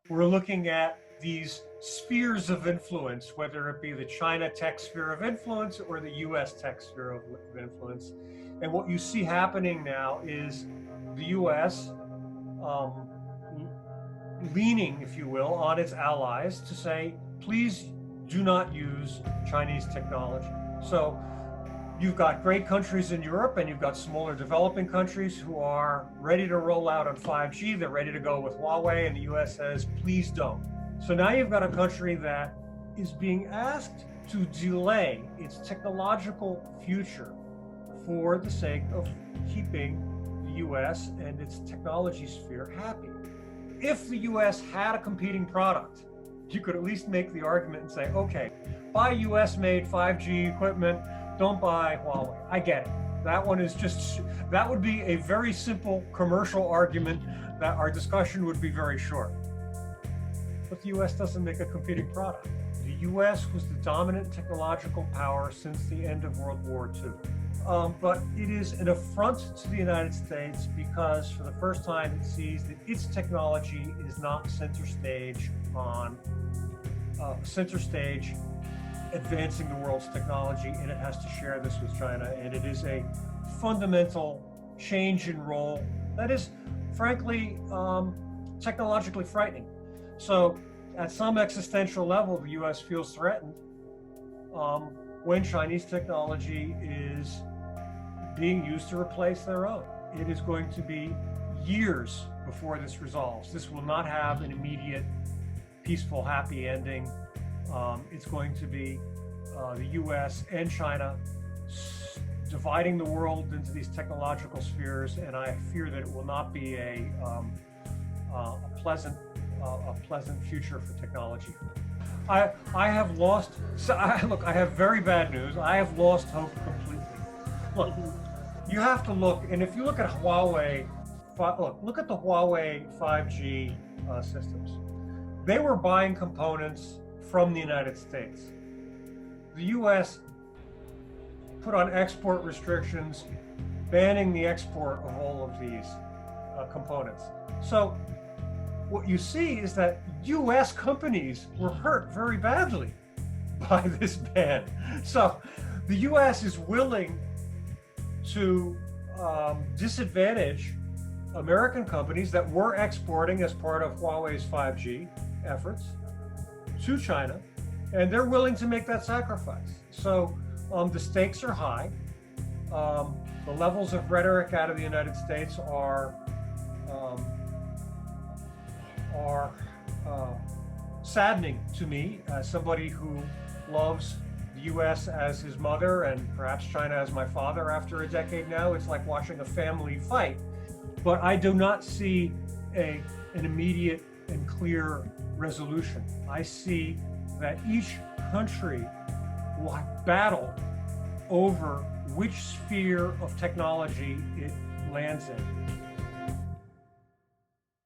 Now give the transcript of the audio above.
We're looking at these spheres of influence, whether it be the China tech sphere of influence or the US tech sphere of influence. And what you see happening now is the US um, leaning, if you will, on its allies to say, please do not use Chinese technology. So you've got great countries in Europe and you've got smaller developing countries who are ready to roll out on 5G. They're ready to go with Huawei, and the US says, please don't. So now you've got a country that is being asked to delay its technological future for the sake of keeping the US and its technology sphere happy. If the US had a competing product, you could at least make the argument and say, okay, buy US made 5G equipment, don't buy Huawei. I get it. That one is just, that would be a very simple commercial argument that our discussion would be very short. But the US doesn't make a competing product. The US was the dominant technological power since the end of World War II. But it is an affront to the United States because for the first time it sees that its technology is not center stage advancing the world's technology, and it has to share this with China. And it is a fundamental change in role that is, frankly, technologically frightening. So at some existential level, the US feels threatened when Chinese technology is being used to replace their own. It is going to be years before this resolves. This will not have an immediate, peaceful, happy ending. It's going to be the US and China dividing the world into these technological spheres, and I fear that it will not be a pleasant future for technology. I have lost, look, I have very bad news. I have lost hope completely. Look, you have to look, and if you look at Huawei, look at the Huawei 5G systems. They were buying components from the United States. The US put on export restrictions, banning the export of all of these components. So what you see is that US companies were hurt very badly by this ban. So the US is willing to disadvantage American companies that were exporting as part of Huawei's 5G efforts to China, and they're willing to make that sacrifice. So the stakes are high. The levels of rhetoric out of the United States are saddening to me as somebody who loves the US as his mother and perhaps China as my father after a decade now. It's like watching a family fight. But I do not see an immediate and clear resolution. I see that each country will battle over which sphere of technology it lands in.